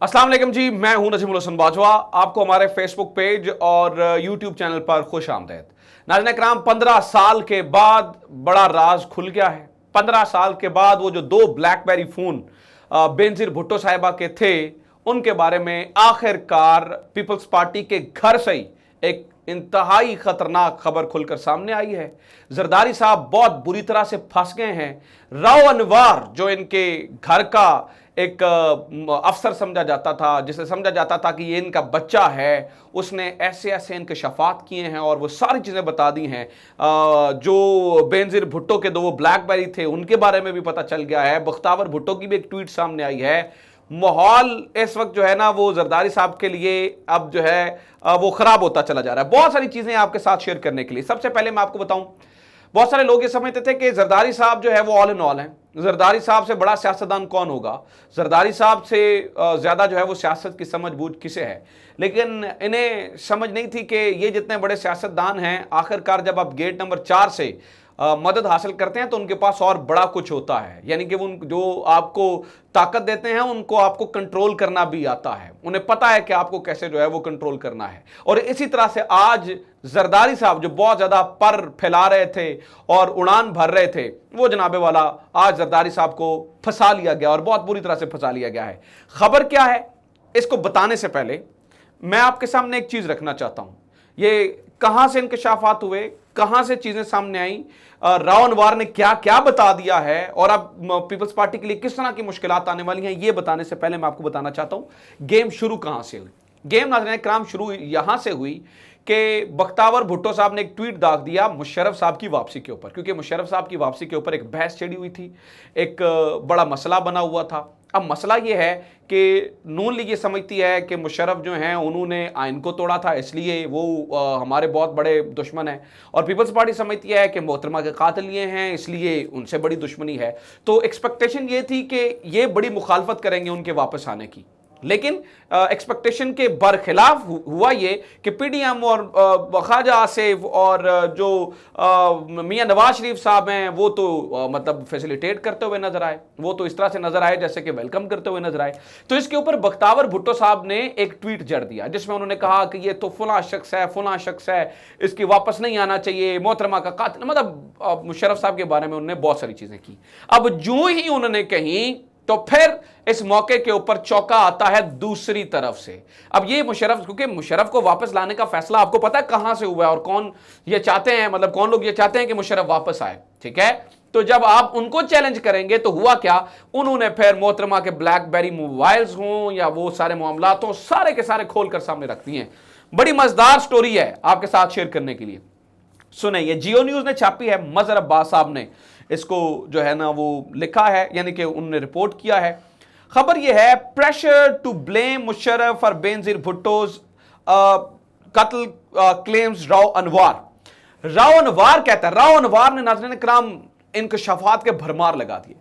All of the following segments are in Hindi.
अस्सलाम वालेकुम जी, मैं हूं नजीमुल हसन बाजवा। आपको हमारे फेसबुक पेज और यूट्यूब चैनल पर खुश आमदेद। नाज़रीन इकराम, 15 साल के बाद बड़ा राज खुल गया है। 15 साल के बाद वो जो दो ब्लैकबेरी फोन बेनजीर भुट्टो साहिबा के थे, उनके बारे में आखिरकार पीपल्स पार्टी के घर से ही एक इंतहाई खतरनाक खबर खुलकर सामने आई है। जरदारी साहब बहुत बुरी तरह से फंस गए हैं। राव अनवार जो इनके घर का एक अफसर समझा जाता था, जिसे समझा जाता था कि ये इनका बच्चा है, उसने ऐसे ऐसे इंकशाफात किए हैं और वो सारी चीज़ें बता दी हैं। जो बेनजीर भुट्टो के दो वो ब्लैकबेरी थे, उनके बारे में भी पता चल गया है। बख्तावर भुट्टो की भी एक ट्वीट सामने आई है। माहौल इस वक्त जो है ना, वो जरदारी साहब के लिए अब जो है वो खराब होता चला जा रहा है। बहुत सारी चीज़ें आपके साथ शेयर करने के लिए। सबसे पहले मैं आपको बताऊं, बहुत सारे लोग ये समझते थे कि जरदारी साहब जो है वो ऑल इन ऑल हैं। जरदारी साहब से बड़ा सियासतदान कौन होगा, जरदारी साहब से ज्यादा जो है वो सियासत की समझ बूझ किसे है। लेकिन इन्हें समझ नहीं थी कि ये जितने बड़े सियासतदान हैं, आखिरकार जब आप गेट नंबर 4 से मदद हासिल करते हैं तो उनके पास और बड़ा कुछ होता है। यानी कि उन जो आपको ताकत देते हैं, उनको आपको कंट्रोल करना भी आता है। उन्हें पता है कि आपको कैसे जो है वो कंट्रोल करना है। और इसी तरह से आज जरदारी साहब जो बहुत ज्यादा पर फैला रहे थे और उड़ान भर रहे थे, वो जनाबे वाला आज जरदारी साहब को फंसा लिया गया और बहुत बुरी तरह से फंसा लिया गया है। खबर क्या है, इसको बताने से पहले मैं आपके सामने एक चीज रखना चाहता हूं। ये कहां से इंकशाफात हुए, कहां से चीजें सामने आई, राव अनवार ने क्या क्या बता दिया है और अब पीपल्स पार्टी के लिए किस तरह की मुश्किलात आने वाली हैं, ये बताने से पहले मैं आपको बताना चाहता हूं गेम शुरू कहां से हुई। गेम नाज़रीन कराम शुरू यहां से हुई कि बख्तावर भुट्टो साहब ने एक ट्वीट दाग दिया मुशर्रफ साहब की वापसी के ऊपर, क्योंकि मुशर्रफ साहब की वापसी के ऊपर एक बहस छिड़ी हुई थी, एक बड़ा मसला बना हुआ था। अब मसला यह है कि नून लीग ये समझती है कि मुशर्रफ जो हैं उन्होंने आइन को तोड़ा था, इसलिए वो हमारे बहुत बड़े दुश्मन हैं। और पीपल्स पार्टी समझती है कि मोहतरमा के कातिल ये हैं, इसलिए उनसे बड़ी दुश्मनी है। तो एक्सपेक्टेशन ये थी कि ये बड़ी मुखालफत करेंगे उनके वापस आने की। लेकिन एक्सपेक्टेशन के बरखिलाफ हुआ ये कि पीडीएम और ख्वाजा आसिफ और जो मियां नवाज शरीफ साहब हैं, वो तो मतलब फैसिलिटेट करते हुए नजर आए। वो तो इस तरह से नजर आए जैसे कि वेलकम करते हुए नजर आए। तो इसके ऊपर बख्तावर भुट्टो साहब ने एक ट्वीट जड़ दिया, जिसमें उन्होंने कहा कि ये तो फला शख्स है, फला शख्स है, इसकी वापस नहीं आना चाहिए, मोहतरमा का कातिल। मतलब मुशर्रफ साहब के बारे में उन्होंने बहुत सारी चीजें की। अब जो ही उन्होंने कही तो फिर इस मौके के ऊपर चौका आता है दूसरी तरफ से। अब ये मुशर्रफ, क्योंकि मुशर्रफ को वापस लाने का फैसला आपको पता है कहां से हुआ है और कौन ये चाहते हैं, मतलब कौन लोग ये चाहते हैं कि मुशर्रफ वापस आए, ठीक है। तो जब आप उनको चैलेंज करेंगे तो हुआ क्या, उन्होंने फिर मोहतरमा के ब्लैकबेरी मोबाइल्स हों या वो सारे मामलात हों, सारे के सारे खोलकर सामने रख दिए हैं। बड़ी मजेदार स्टोरी है आपके साथ शेयर करने के लिए। सुने, ये जियो न्यूज ने छापी है, मजहर अब्बास साहब ने इसको जो है ना वो लिखा है, यानी कि उन्होंने रिपोर्ट किया है। खबर यह है, प्रेशर टू ब्लेम मुशर्रफ और बेनजीर भुट्टोज कत्ल क्लेम्स राव अनवार। राव अनवार कहता है, राव अनवार ने नाज़रीन कराम इंकशाफात के भरमार लगा दिए।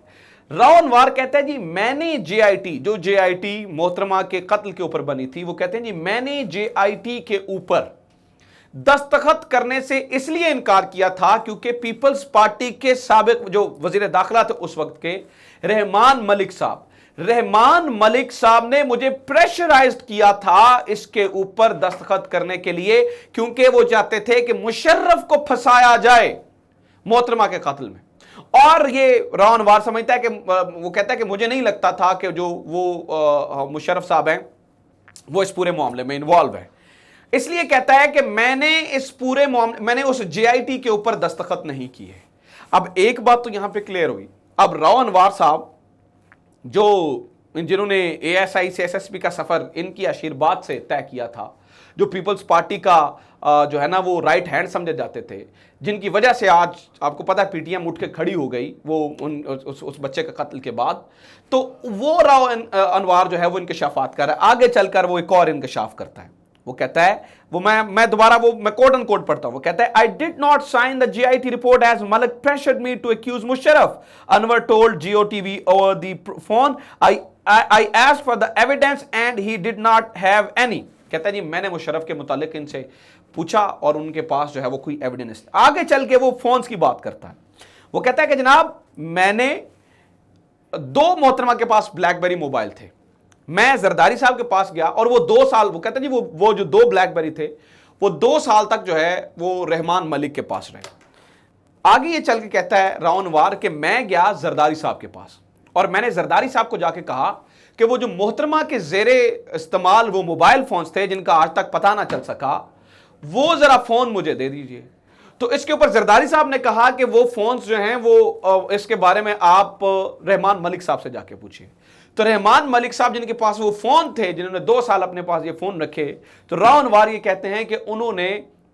राव अनवार कहता है जी, मैंने जेआईटी, जो जेआईटी मोहतरमा के कत्ल के ऊपर बनी थी, वो कहते हैं जी मैंने जेआईटी के ऊपर दस्तखत करने से इसलिए इनकार किया था क्योंकि पीपल्स पार्टी के साबिक जो वजीर दाखिला थे उस वक्त के, रहमान मलिक साहब ने मुझे प्रेशराइज्ड किया था इसके ऊपर दस्तखत करने के लिए, क्योंकि वो चाहते थे कि मुशर्रफ को फंसाया जाए मोहतरमा के कत्ल में। और ये राव अनवार समझता है कि वो कहता है कि मुझे नहीं लगता था कि जो वो मुशर्रफ साहब हैं वो इस पूरे मामले में इन्वॉल्व है, इसलिए कहता है कि मैंने इस पूरे मामले, मैंने उस जेआईटी के ऊपर दस्तखत नहीं किए। अब एक बात तो यहां पे क्लियर हुई। अब राव अनवार साहब जो जिन्होंने एएसआई से एसएसपी का सफर इनकी आशीर्वाद से तय किया था, जो पीपल्स पार्टी का जो है ना वो राइट हैंड समझे जाते थे, जिनकी वजह से आज आपको पता है पीटीएम उठ के खड़ी हो गई वो उस बच्चे का कत्ल के बाद, तो वो राव अनवार जो है वो इंकशाफात कर रहा है। आगे चलकर वो एक और इंकशाफ करता है। वो कहता है, वो मैं दोबारा वो मैं कोट एंड कोट पढ़ता हूं। वो कहता है, I did not sign the JIT report as Malik pressured me to accuse Musharraf. Anwar told Geo TV over the phone, I asked for the evidence and he did not have any. कहता है जी मैंने मुशर्रफ के मुतालिक इनसे पूछा और उनके पास जो है वो कोई एविडेंस। आगे चल के वो फोन्स की बात करता है। वो कहता है कि जनाब मैंने दो मोहतरमा के पास ब्लैकबेरी मोबाइल थे, मैं जरदारी साहब के पास गया और वो 2 साल, वो कहते जी वो जो 2 ब्लैकबेरी थे वो 2 साल तक जो है वो रहमान मलिक के पास रहे। आगे ये चल के कहता है रावनवार कि मैं गया जरदारी साहब के पास और मैंने जरदारी साहब को जाके कहा कि वो जो मोहतरमा के जेरे इस्तेमाल वो मोबाइल फोन्स थे जिनका आज तक पता ना चल सका, वो जरा फोन मुझे दे दीजिए। तो इसके ऊपर जरदारी साहब ने कहा कि वो फोन्स जो हैं वो इसके बारे में आप रहमान मलिक साहब से जाके पूछिए। तो रहमान मलिक साहब जिनके पास वो फोन थे, जिन्होंने 2 साल अपने पास ये फोन रखे, तो रावनवार ये कहते हैं कि उन्होंने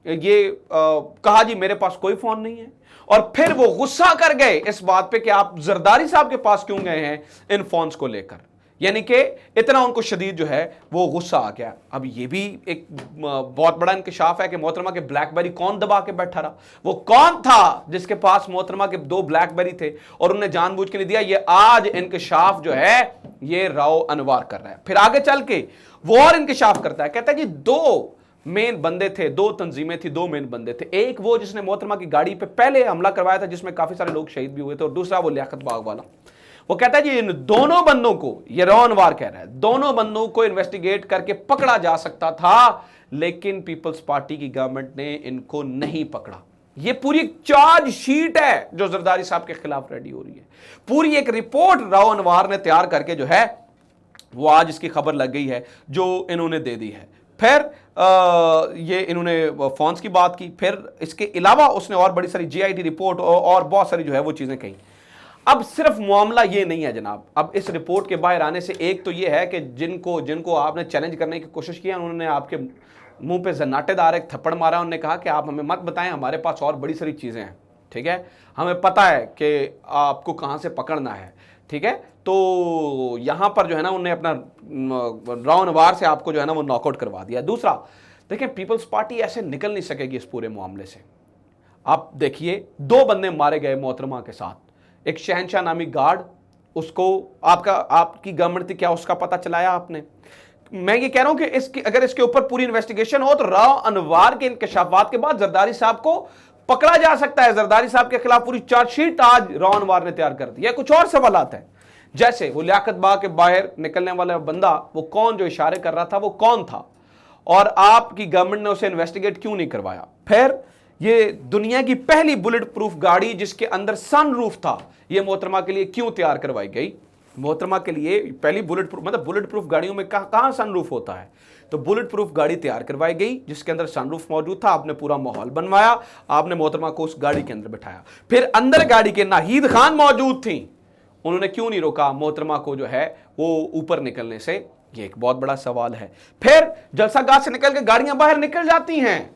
ये कहा जी मेरे पास कोई फोन नहीं है, और फिर वो गुस्सा कर गए इस बात पे कि आप जरदारी साहब के पास क्यों गए हैं इन फोन्स को लेकर, यानी कि इतना उनको शदीद जो है वो गुस्सा आ गया। अब ये भी एक बहुत बड़ा इंकशाफ है कि मोहतरमा के ब्लैकबेरी कौन दबा के बैठा रहा, वो कौन था जिसके पास मोहतरमा के 2 ब्लैकबेरी थे और उन्हें जानबूझ के नहीं दिया। ये आज इंकशाफ जो है ये राव अनवार कर रहा है। फिर आगे चल के वो और इंकशाफ करता है, कहता है जी 2 मेन बंदे थे, 2 तंजीमें थी, 2 मेन बंदे थे। एक वो जिसने मोहतरमा की गाड़ी पे पहले हमला करवाया था जिसमें काफी सारे लोग शहीद भी हुए थे, और दूसरा वो लियाकत बाग वाला। वो कहता है जी इन दोनों बंदों को, ये रावनवार कह रहा है, दोनों बंदों को इन्वेस्टिगेट करके पकड़ा जा सकता था, लेकिन पीपल्स पार्टी की गवर्नमेंट ने इनको नहीं पकड़ा। ये पूरी एक चार्जशीट है जो जरदारी साहब के खिलाफ रेडी हो रही है। पूरी एक रिपोर्ट रावनवार ने तैयार करके जो है वो आज इसकी खबर लग गई है जो इन्होंने दे दी है। फिर ये इन्होंने फोन्स की बात की, फिर इसके अलावा उसने और बड़ी सारी जीआईटी रिपोर्ट और बहुत सारी जो है वो चीजें कही। अब सिर्फ मामला ये नहीं है जनाब, अब इस रिपोर्ट के बाहर आने से एक तो ये है कि जिनको आपने चैलेंज करने की कोशिश की, उन्होंने आपके मुंह पे जन्नाटेदार एक थप्पड़ मारा। उन्होंने कहा कि आप हमें मत बताएं, हमारे पास और बड़ी सारी चीजें हैं, ठीक है, हमें पता है कि आपको कहां से पकड़ना है, ठीक है। तो यहां पर जो है ना उन्होंने अपना रावनवार से आपको जो है ना वो नॉकआउट करवा दिया। दूसरा देखें, पीपल्स पार्टी ऐसे निकल नहीं सकेगी इस पूरे मामले से। आप देखिए 2 बंदे मारे गए मोहतरमा के साथ, एक शहनशाह नामी गार्ड, उसको आपकी गवर्नमेंट थी, क्या उसका पता चलाया आपने? मैं ये कह रहा हूं कि अगर इसके ऊपर पूरी इन्वेस्टिगेशन हो तो राव अनवार के इंकशाफात के बाद जरदारी साहब को पकड़ा जा सकता है। जरदारी साहब के खिलाफ पूरी चार्जशीट आज राव अनवार ने तैयार कर दी है। कुछ और सवालात हैं, जैसे वो लियाकत बाग के बाहर निकलने वाला बंदा, वो कौन जो इशारे कर रहा था, वो कौन था, और आपकी गवर्नमेंट ने उसे इन्वेस्टिगेट क्यों नहीं करवाया? फिर ये दुनिया की पहली बुलेट प्रूफ गाड़ी जिसके अंदर सनरूफ था, ये मोहतरमा के लिए क्यों तैयार करवाई गई? मोहतरमा के लिए पहली बुलेट प्रूफ, मतलब बुलेट प्रूफ गाड़ियों में कहां सनरूफ होता है, तो बुलेट प्रूफ गाड़ी तैयार करवाई गई जिसके अंदर सनरूफ मौजूद था। आपने पूरा माहौल बनवाया, आपने मोहतरमा को उस गाड़ी के अंदर बिठाया। फिर अंदर गाड़ी के नाहीद खान मौजूद थी, उन्होंने क्यों नहीं रोका मोहतरमा को जो है वो ऊपर निकलने से? ये एक बहुत बड़ा सवाल है। फिर जलसागाह से निकल के गाड़ियां बाहर निकल जाती हैं,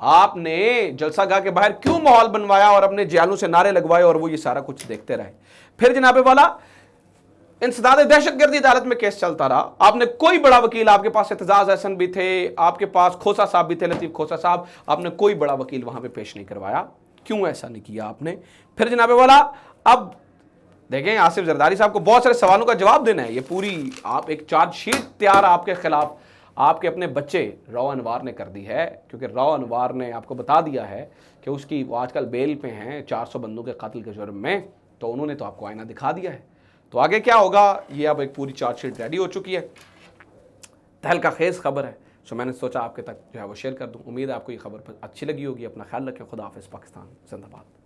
आपने जलसागाह के बाहर क्यों माहौल बनवाया और अपने जियालों से नारे लगवाए और वो ये सारा कुछ देखते रहे? फिर जनाबे वाला इंसदाद दहशतगर्दी अदालत में केस चलता रहा, आपने कोई बड़ा वकील, आपके पास एतजाज हसन भी थे, आपके पास खोसा साहब भी थे, लतीफ खोसा साहब, आपने कोई बड़ा वकील वहां पे पेश नहीं करवाया। क्यों ऐसा नहीं किया आपने? फिर जनाबे वाला अब देखें, आसिफ जरदारी साहब को बहुत सारे सवालों का जवाब देना है। ये पूरी आप एक चार्जशीट तैयार आपके खिलाफ आपके अपने बच्चे राव अनवार ने कर दी है, क्योंकि राव अनवार ने आपको बता दिया है कि उसकी वो आजकल बेल पे हैं 400 बंदों के कत्ल के जुर्म में, तो उन्होंने तो आपको आईना दिखा दिया है। तो आगे क्या होगा, ये अब एक पूरी चार्जशीट रेडी हो चुकी है, तहलका खेज खबर है। सो मैंने सोचा आपके तक जो है वो शेयर कर दूं। उम्मीद है आपको ये खबर अच्छी लगी होगी। अपना ख्याल रखें। खुदा हाफिज़। पाकिस्तान जिंदाबाद।